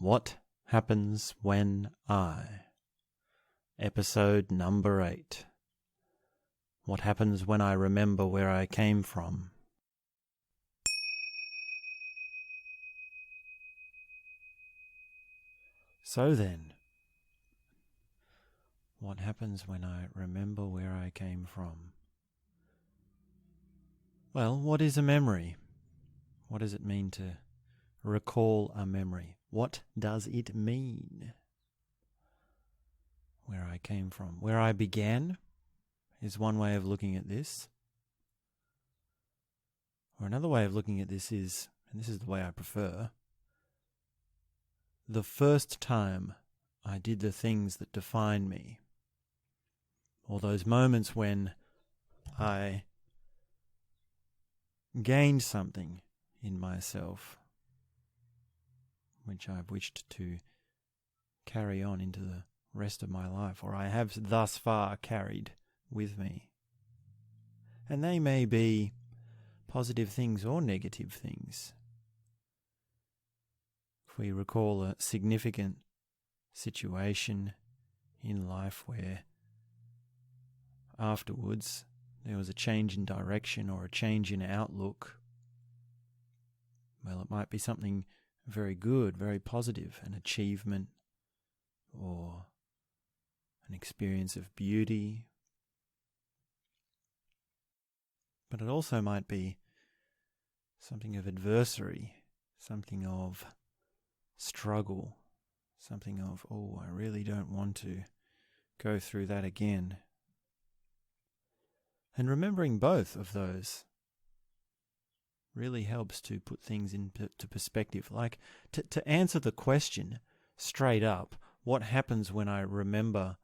What Happens When Episode number 8. What happens when I remember where I came from? So then, what happens when I remember where I came from? Well, what is a memory? What does it mean to recall a memory? What does it mean? Where I came from. Where I began is one way of looking at this. Or another way of looking at this is, and this is the way I prefer, the first time I did the things that define me. Or those moments when I gained something in myself which I've wished to carry on into the rest of my life, or I have thus far carried with me. And they may be positive things or negative things. If we recall a significant situation in life where afterwards there was a change in direction or a change in outlook, well, it might be something very good, very positive, an achievement or an experience of beauty. But it also might be something of adversity, something of struggle, something of, oh, I really don't want to go through that again. And remembering both of those really helps to put things into perspective. Like, to answer the question straight up, what happens when I remember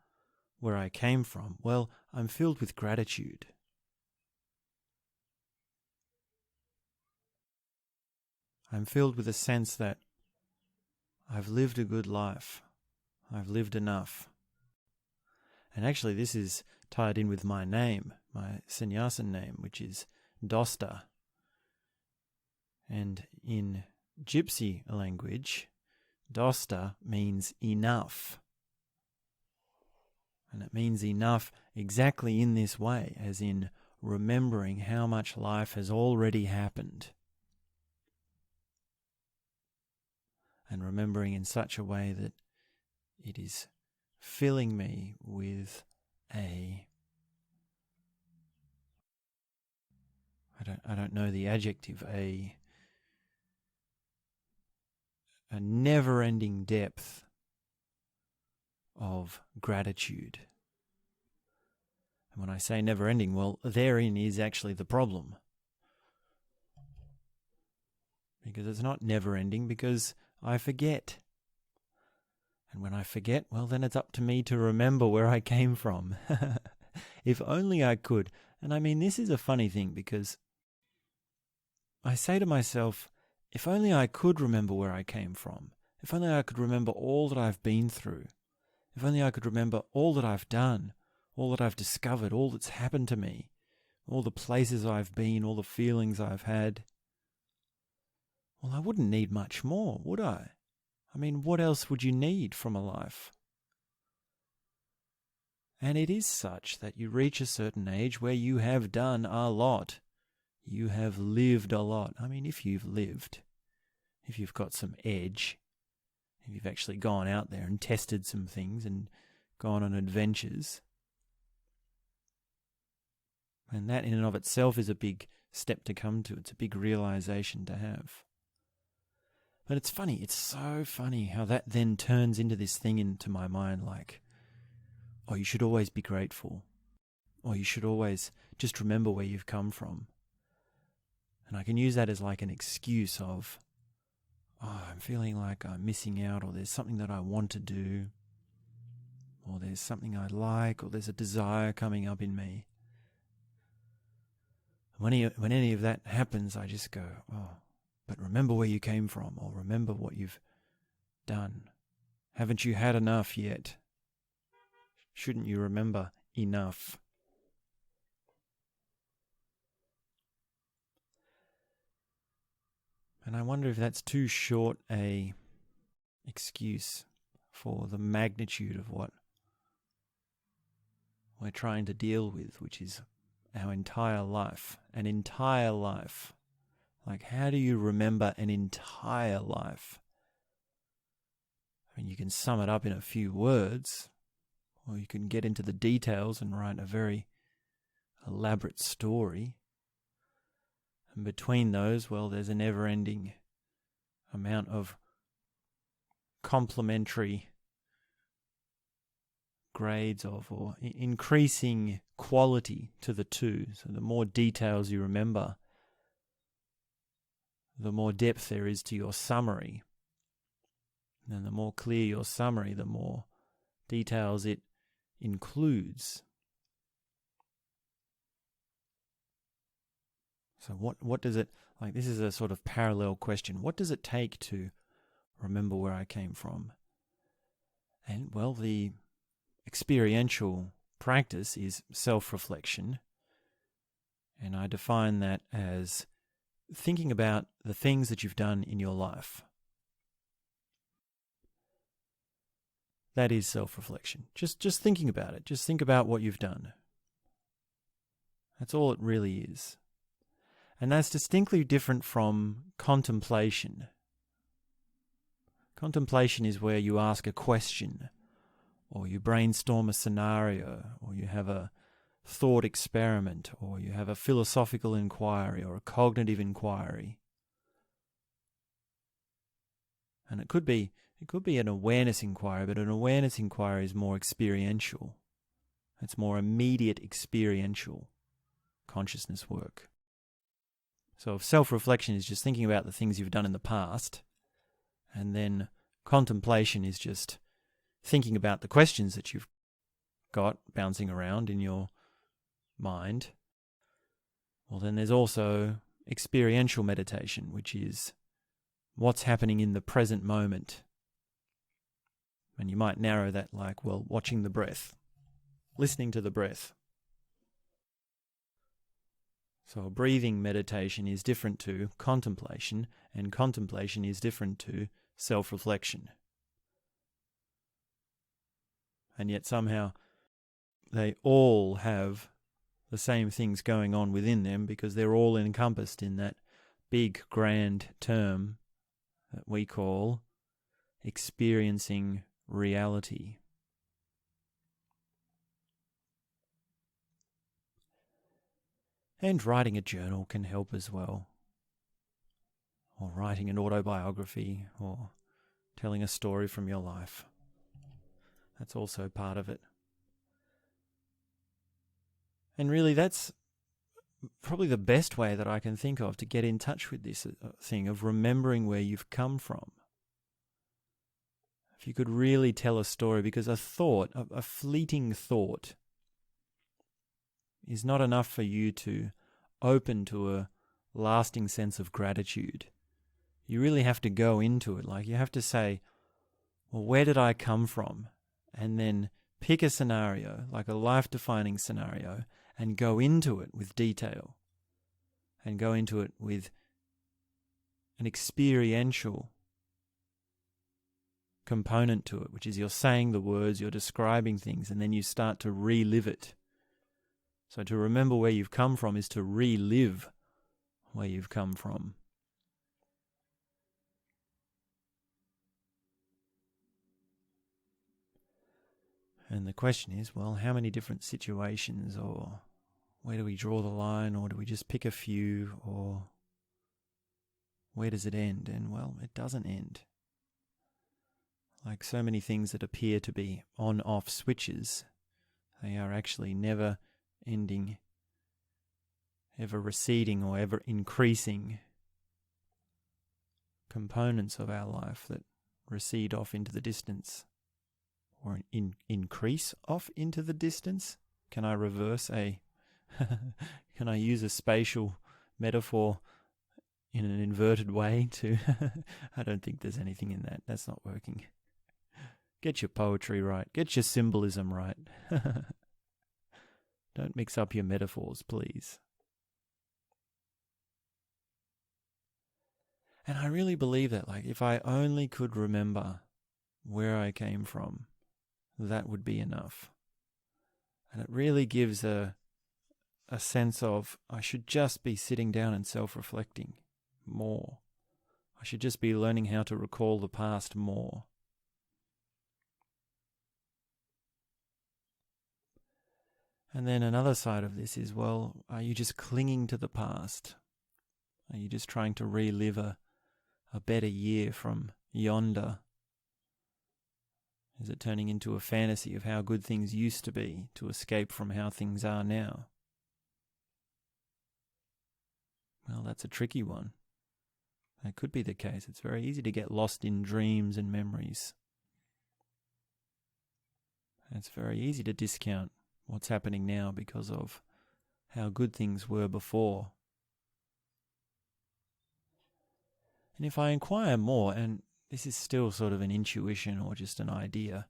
where I came from? Well, I'm filled with gratitude. I'm filled with a sense that I've lived a good life. I've lived enough. And actually this is tied in with my name, my sannyasin name, which is Dosta. And in Gypsy language, Dosta means enough. And it means enough exactly in this way, as in remembering how much life has already happened. And remembering in such a way that it is filling me with I don't know the adjective, a never-ending depth of gratitude. And when I say never-ending, well, therein is actually the problem. Because it's not never-ending, because I forget. And when I forget, well, then it's up to me to remember where I came from. If only I could. And I mean, this is a funny thing, because I say to myself, if only I could remember where I came from. If only I could remember all that I've been through. If only I could remember all that I've done, all that I've discovered, all that's happened to me, all the places I've been, all the feelings I've had. Well, I wouldn't need much more, would I? I mean, what else would you need from a life? And it is such that you reach a certain age where you have done a lot. You have lived a lot. I mean, if you've lived, if you've got some edge, if you've actually gone out there and tested some things and gone on adventures, and that in and of itself is a big step to come to. It's a big realization to have. But it's funny, it's so funny how that then turns into this thing into my mind like, oh, you should always be grateful. Or you should always just remember where you've come from. And I can use that as like an excuse of, oh, I'm feeling like I'm missing out, or there's something that I want to do, or there's something I like, or there's a desire coming up in me. When any of that happens, I just go, oh, but remember where you came from, or remember what you've done. Haven't you had enough yet? Shouldn't you remember enough? And I wonder if that's too short a excuse for the magnitude of what we're trying to deal with, which is our entire life. An entire life. Like, how do you remember an entire life? I mean, you can sum it up in a few words, or you can get into the details and write a very elaborate story. And between those, well, there's a never-ending amount of complementary grades of, or increasing quality to the two. So the more details you remember, the more depth there is to your summary. And the more clear your summary, the more details it includes. So what does it, like, this is a sort of parallel question. What does it take to remember where I came from? And, well, the experiential practice is self-reflection. And I define that as thinking about the things that you've done in your life. That is self-reflection. Just thinking about it. Just think about what you've done. That's all it really is. And that's distinctly different from contemplation. Contemplation is where you ask a question, or you brainstorm a scenario, or you have a thought experiment, or you have a philosophical inquiry or a cognitive inquiry. And it could be an awareness inquiry, but an awareness inquiry is more experiential. It's more immediate experiential consciousness work. So if self-reflection is just thinking about the things you've done in the past, and then contemplation is just thinking about the questions that you've got bouncing around in your mind, well, then there's also experiential meditation, which is what's happening in the present moment. And you might narrow that like, well, watching the breath, listening to the breath. So a breathing meditation is different to contemplation, and contemplation is different to self-reflection. And yet somehow they all have the same things going on within them, because they're all encompassed in that big grand term that we call experiencing reality. And writing a journal can help as well, or writing an autobiography, or telling a story from your life. That's also part of it. And really, that's probably the best way that I can think of to get in touch with this thing of remembering where you've come from. If you could really tell a story, because a thought, a fleeting thought, is not enough for you to open to a lasting sense of gratitude. You really have to go into it. Like, you have to say, well, where did I come from? And then pick a scenario, like a life-defining scenario, and go into it with detail. And go into it with an experiential component to it, which is you're saying the words, you're describing things, and then you start to relive it. So to remember where you've come from is to relive where you've come from. And the question is, well, how many different situations, or where do we draw the line, or do we just pick a few, or where does it end? And, well, it doesn't end. Like so many things that appear to be on-off switches, they are actually never ending, ever receding or ever increasing components of our life that recede off into the distance, or increase off into the distance. Can I reverse can I use a spatial metaphor in an inverted way to, I don't think there's anything in that. That's not working. Get your poetry right. Get your symbolism right. Don't mix up your metaphors, please. And I really believe that, like, if I only could remember where I came from, that would be enough. And it really gives a sense of I should just be sitting down and self-reflecting more. I should just be learning how to recall the past more. And then another side of this is, well, are you just clinging to the past? Are you just trying to relive a better year from yonder? Is it turning into a fantasy of how good things used to be to escape from how things are now? Well, that's a tricky one. That could be the case. It's very easy to get lost in dreams and memories. It's very easy to discount what's happening now because of how good things were before. And if I inquire more, and this is still sort of an intuition or just an idea,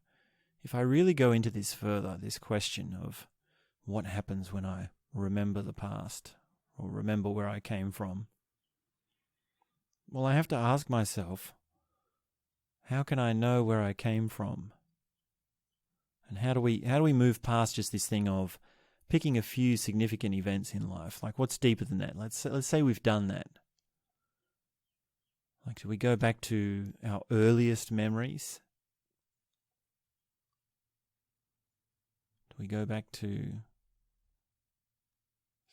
if I really go into this further, this question of what happens when I remember the past or remember where I came from, well, I have to ask myself, how can I know where I came from? And how do we move past just this thing of picking a few significant events in life? Like, what's deeper than that? Let's say we've done that. Like, do we go back to our earliest memories? Do we go back to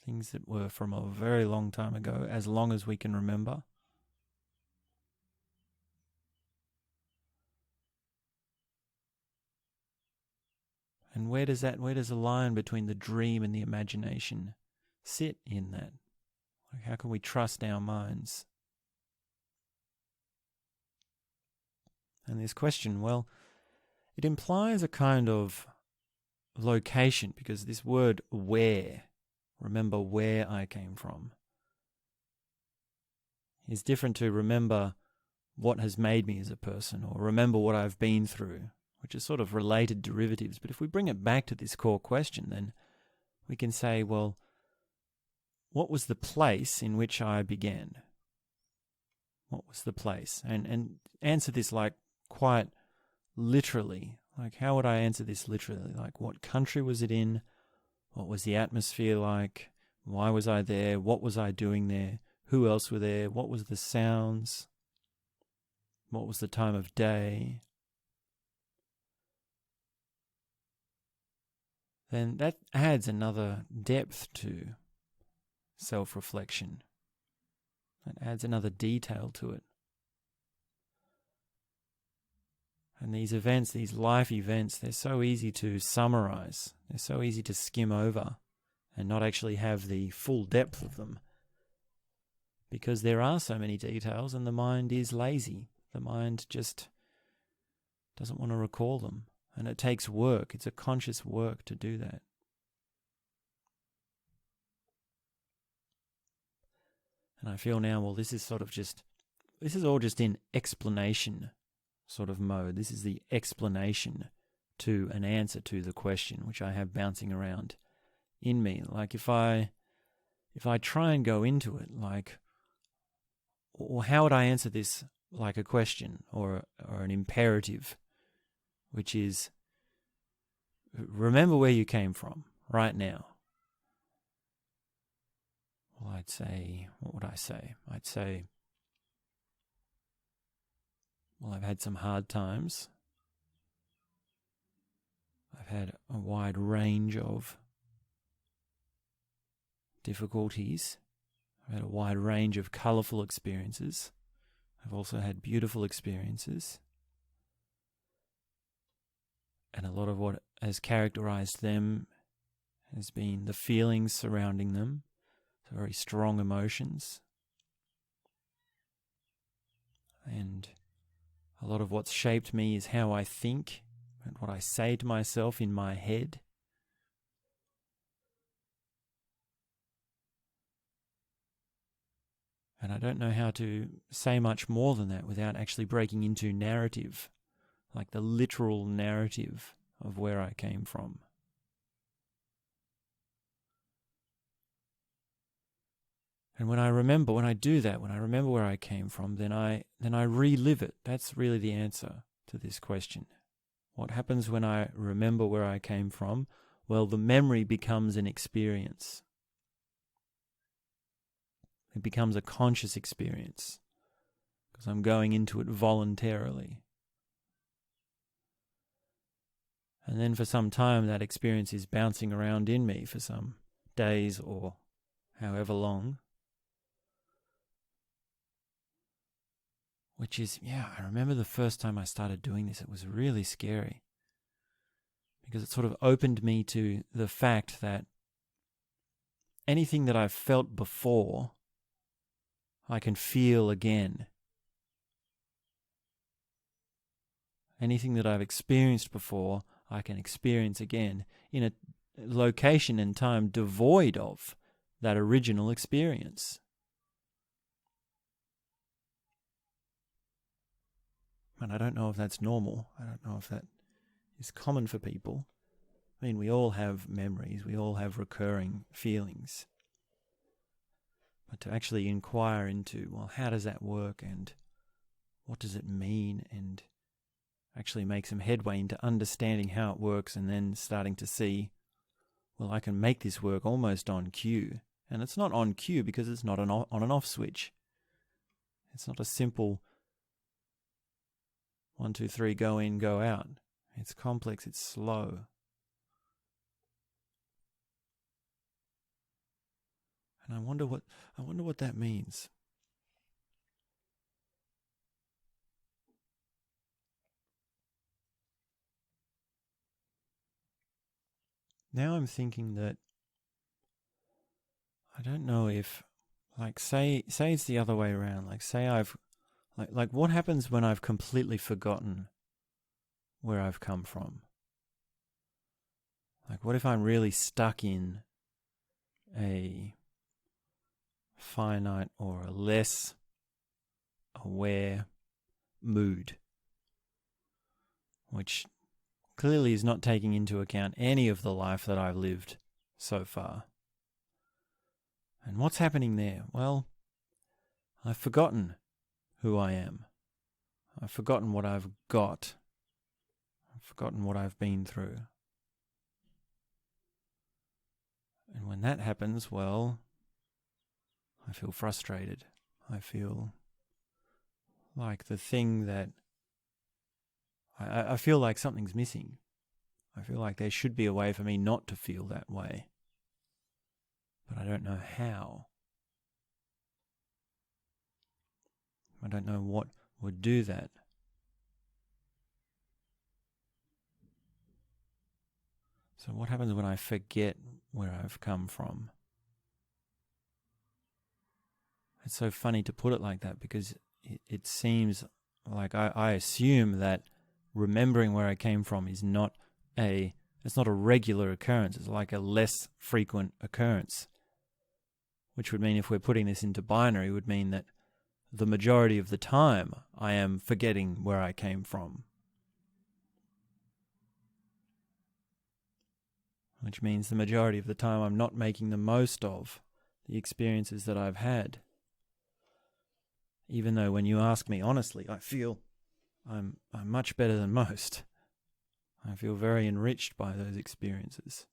things that were from a very long time ago, as long as we can remember? And where does the line between the dream and the imagination sit in that? Like, how can we trust our minds? And this question, well, it implies a kind of location, because this word where, remember where I came from, is different to remember what has made me as a person or remember what I've been through, which is sort of related derivatives. But if we bring it back to this core question, then we can say, well, what was the place in which I began? What was the place? And answer this like quite literally. Like, how would I answer this literally? Like, what country was it in? What was the atmosphere like? Why was I there? What was I doing there? Who else were there? What was the sounds? What was the time of day? Then that adds another depth to self-reflection. It adds another detail to it. And these events, these life events, they're so easy to summarize. They're so easy to skim over and not actually have the full depth of them, because there are so many details and the mind is lazy. The mind just doesn't want to recall them. And it takes work. It's a conscious work to do that. And I feel now, well, this is all just in explanation sort of mode. This is the explanation to an answer to the question, which I have bouncing around in me. Like, if I try and go into it, like, or how would I answer this like a question or an imperative, which is, remember where you came from right now. Well, I'd say, what would I say? I'd say, well, I've had some hard times. I've had a wide range of difficulties. I've had a wide range of colourful experiences. I've also had beautiful experiences. And a lot of what has characterized them has been the feelings surrounding them, so very strong emotions. And a lot of what's shaped me is how I think and what I say to myself in my head. And I don't know how to say much more than that without actually breaking into narrative, like the literal narrative of where I came from. And when I do that, when I remember where I came from, then I relive it. That's really the answer. to this question. What happens when I remember where I came from? Well, the memory becomes an experience. It becomes a conscious experience because I'm going into it voluntarily. And then for some time, that experience is bouncing around in me for some days or however long. Which is, I remember the first time I started doing this, it was really scary. Because it sort of opened me to the fact that anything that I've felt before, I can feel again. Anything that I've experienced before, I can experience again in a location and time devoid of that original experience. And I don't know if that's normal. I don't know if that is common for people. I mean, we all have memories. We all have recurring feelings. But to actually inquire into, well, how does that work and what does it mean, and actually make some headway into understanding how it works and then starting to see, well, I can make this work almost on cue. And it's not on cue because it's not an on and off switch. It's not a simple 1, 2, 3, go in, go out. It's complex, it's slow. And I wonder what that means. Now I'm thinking that I don't know if, like, say it's the other way around. Like, say I've, like what happens when I've completely forgotten where I've come from? Like, what if I'm really stuck in a finite or a less aware mood, which clearly is not taking into account any of the life that I've lived so far? And what's happening there? Well, I've forgotten who I am. I've forgotten what I've got. I've forgotten what I've been through. And when that happens, well, I feel frustrated. I feel like the thing that I feel like something's missing. I feel like there should be a way for me not to feel that way. But I don't know how. I don't know what would do that. So what happens when I forget where I've come from? It's so funny to put it like that because it seems like I assume that remembering where I came from is it's not a regular occurrence. It's like a less frequent occurrence, which would mean, if we're putting this into binary, would mean that the majority of the time I am forgetting where I came from. Which means the majority of the time I'm not making the most of the experiences that I've had. Even though when you ask me honestly, I feel I'm much better than most. I feel very enriched by those experiences.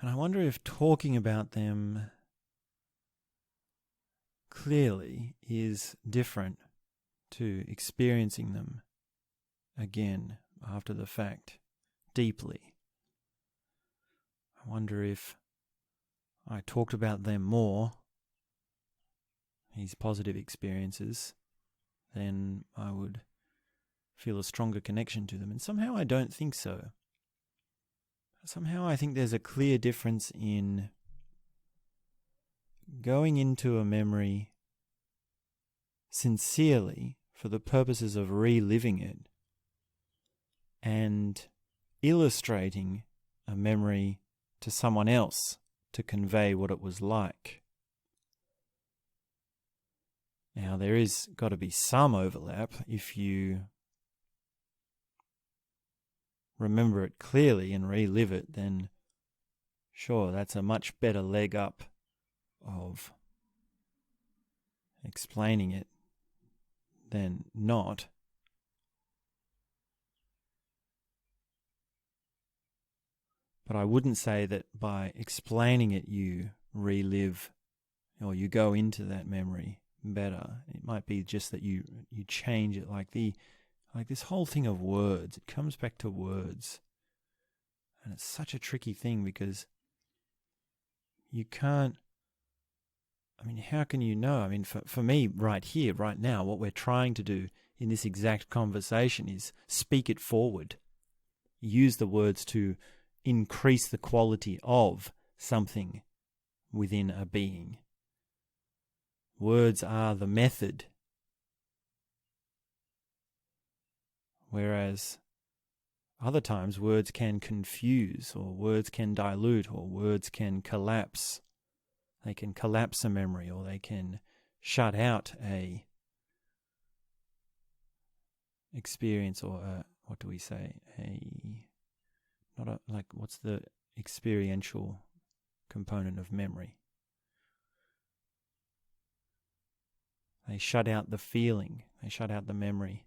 And I wonder if talking about them clearly is different to experiencing them again after the fact, deeply. I wonder if I talked about them more, these positive experiences, then I would feel a stronger connection to them. And somehow I don't think so. Somehow I think there's a clear difference in going into a memory sincerely for the purposes of reliving it and illustrating a memory to someone else to convey what it was like. Now, there is got to be some overlap. If you remember it clearly and relive it, then sure, that's a much better leg up of explaining it than not. But I wouldn't say that by explaining it you relive or you go into that memory better. It might be just that you change it, like this whole thing of words. It comes back to words. And it's such a tricky thing because you can't, how can you know? For me right here, right now, what we're trying to do in this exact conversation is speak it forward. Use the words to increase the quality of something within a being. Words are the method. Whereas other times words can confuse, or words can dilute, or words can collapse. They can collapse a memory, or they can shut out a experience, or what do we say? What's the experiential component of memory? They shut out the feeling. They shut out the memory.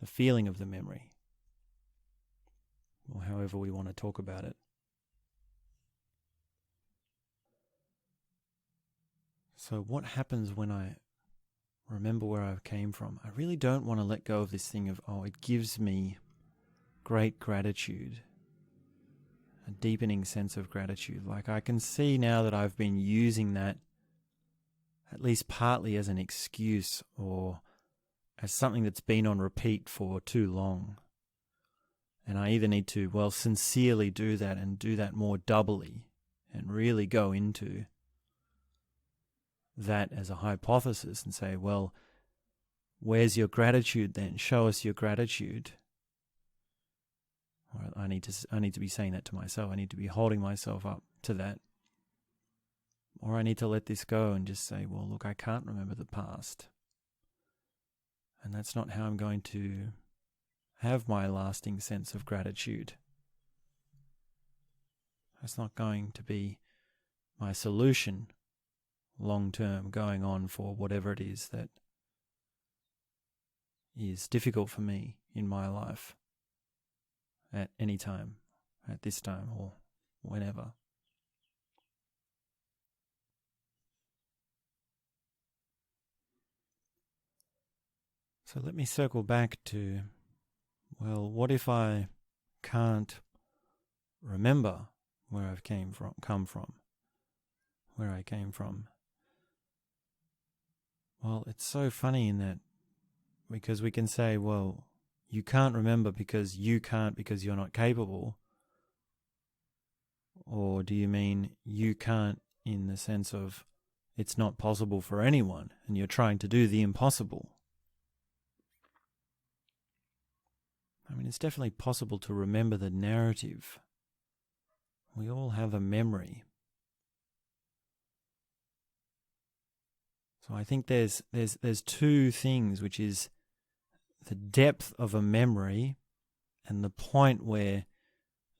The feeling of the memory. Or however we want to talk about it. So what happens when I remember where I came from? I really don't want to let go of this thing of, it gives me great gratitude. A deepening sense of gratitude. Like I can see now that I've been using that at least partly as an excuse or as something that's been on repeat for too long. And I either need to, sincerely do that and do that more doubly and really go into that as a hypothesis and say, where's your gratitude then? Show us your gratitude. Or I need to be saying that to myself. I need to be holding myself up to that. Or I need to let this go and just say, look, I can't remember the past. And that's not how I'm going to have my lasting sense of gratitude. That's not going to be my solution long term, going on for whatever it is that is difficult for me in my life. At any time, at this time, or whenever. So let me circle back to, what if I can't remember where I've come from, where I came from? It's so funny in that, because we can say, you can't remember because you can't because you're not capable. Or do you mean you can't in the sense of it's not possible for anyone and you're trying to do the impossible? It's definitely possible to remember the narrative. We all have a memory. So I think there's two things, which is the depth of a memory and the point where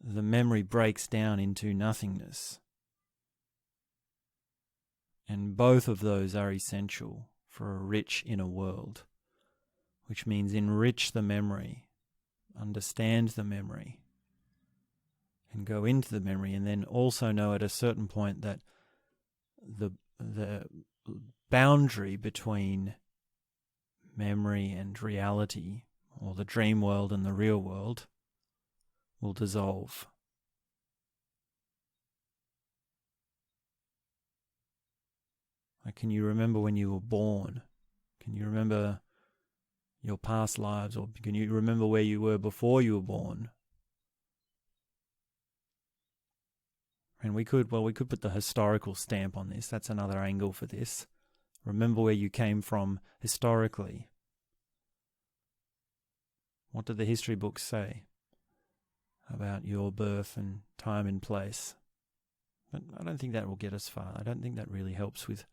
the memory breaks down into nothingness. And both of those are essential for a rich inner world, which means enrich the memory, understand the memory, and go into the memory, and then also know at a certain point that the boundary between memory and reality, or the dream world and the real world, will dissolve. Can you remember when you were born? Can you remember your past lives, or can you remember where you were before you were born? And we could put the historical stamp on this. That's another angle for this. Remember where you came from historically. What do the history books say about your birth and time and place? But I don't think that will get us far. I don't think that really helps with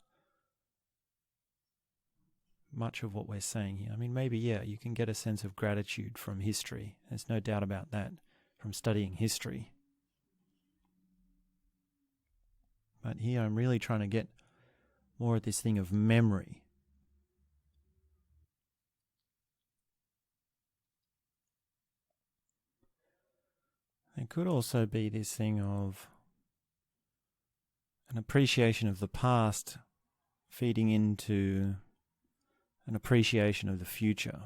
much of what we're saying here. Maybe, you can get a sense of gratitude from history. There's no doubt about that, from studying history. But here I'm really trying to get more at this thing of memory. it could also be this thing of an appreciation of the past feeding into an appreciation of the future.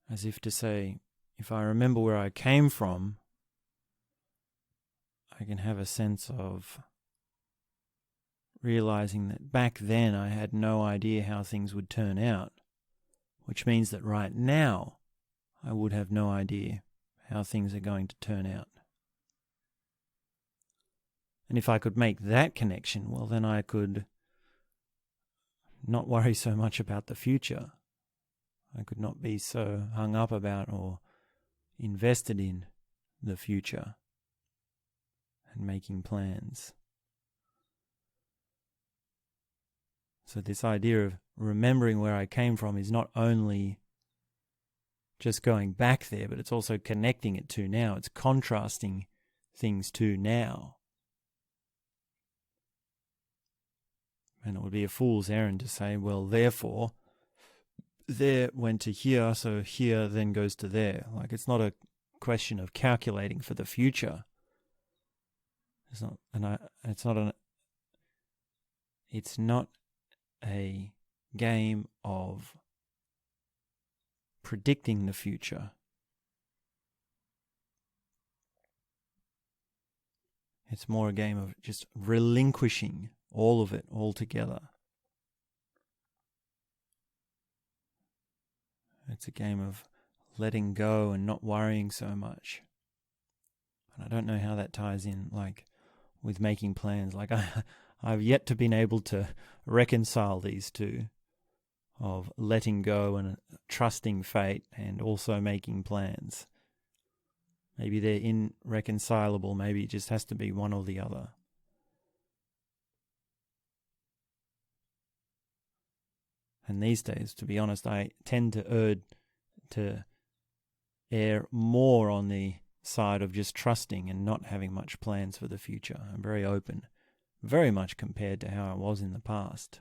As if to say, if I remember where I came from, I can have a sense of realizing that back then I had no idea how things would turn out, which means that right now I would have no idea how things are going to turn out. And if I could make that connection, well, then I could not worry so much about the future. I could not be so hung up about or invested in the future and making plans. So this idea of remembering where I came from is not only just going back there, but it's also connecting it to now. It's contrasting things to now. And it would be a fool's errand to say, well, therefore, there went to here, so here then goes to there. Like, it's not a question of calculating for the future. It's not a game of predicting the future. It's more a game of just relinquishing all of it altogether. It's a game of letting go and not worrying so much. And I don't know how that ties in, like, with making plans. Like, I've yet to been able to reconcile these two, of letting go and trusting fate and also making plans. Maybe they're irreconcilable. Maybe it just has to be one or the other. And these days, to be honest, I tend to err more on the side of just trusting and not having much plans for the future. I'm very open, very much compared to how I was in the past.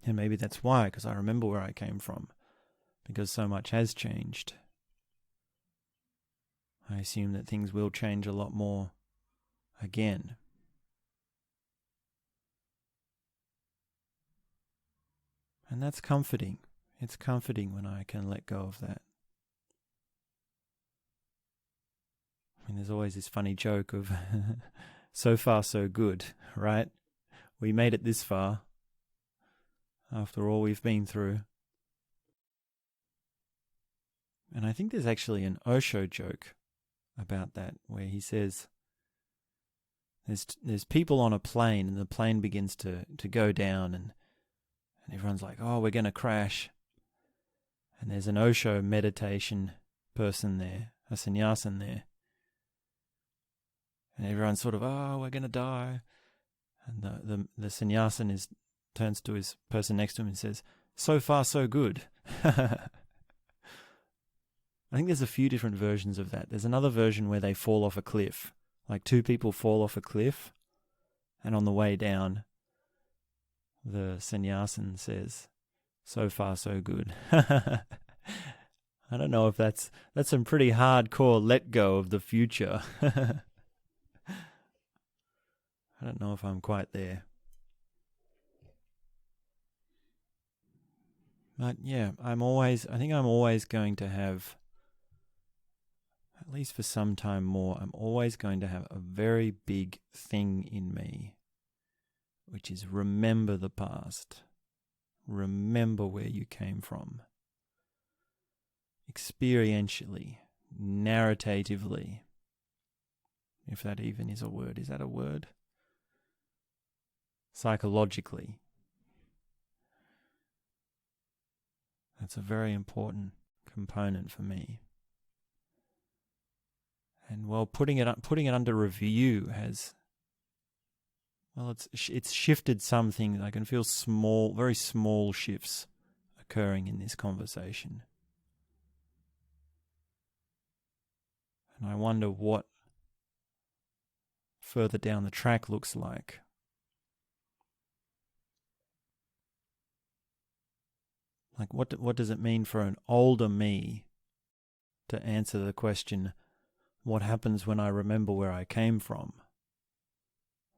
And maybe that's why, because I remember where I came from, because so much has changed. I assume that things will change a lot more again. And that's comforting. It's comforting when I can let go of that. I mean, there's always this funny joke of so far so good, right? We made it this far after all we've been through. And I think there's actually an Osho joke about that, where he says there's people on a plane, and the plane begins to go down, and everyone's like, oh, we're going to crash. And there's an Osho meditation person there, a sannyasin there. And everyone's sort of, oh, we're going to die. And the sannyasin turns to his person next to him and says, so far so good. I think there's a few different versions of that. There's another version where they fall off a cliff. Like two people fall off a cliff, and on the way down, the sannyasin says, so far so good. I don't know if that's some pretty hardcore let go of the future. I don't know if I'm quite there. But yeah, I think I'm always going to have, at least for some time more, I'm always going to have a very big thing in me, which is remember the past. Remember where you came from. Experientially, narratively, if that even is a word. Is that a word? Psychologically. That's a very important component for me. And well, putting it under review has, well, it's shifted something. I can feel small, very small shifts occurring in this conversation. And I wonder what further down the track looks like. Like, what does it mean for an older me to answer the question, what happens when I remember where I came from?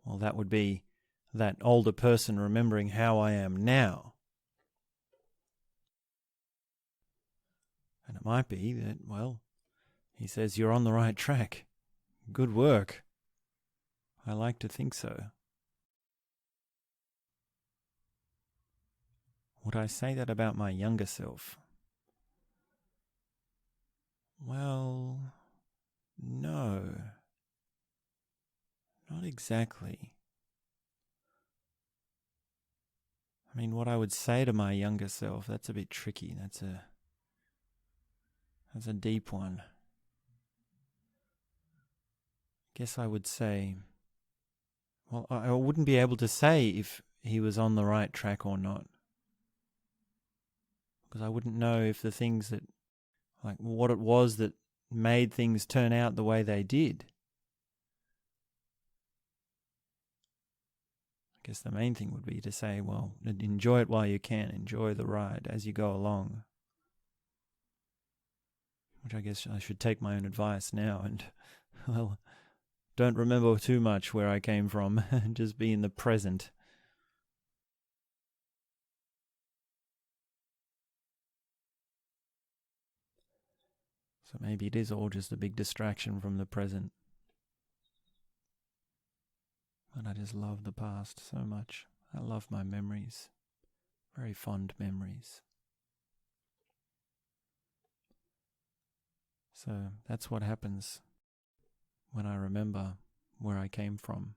Well, that would be that older person remembering how I am now. And it might be that, well, he says, you're on the right track. Good work. I like to think so. Would I say that about my younger self? Well, no. Not exactly. I mean, what I would say to my younger self, that's a bit tricky. That's a deep one. I guess I would say, well, I wouldn't be able to say if he was on the right track or not. Because I wouldn't know if the things that, like what it was that made things turn out the way they did. I guess the main thing would be to say, well, enjoy it while you can. Enjoy the ride as you go along. Which I guess I should take my own advice now and, well, don't remember too much where I came from. Just be in the present. So maybe it is all just a big distraction from the present. But I just love the past so much. I love my memories. Very fond memories. So that's what happens when I remember where I came from.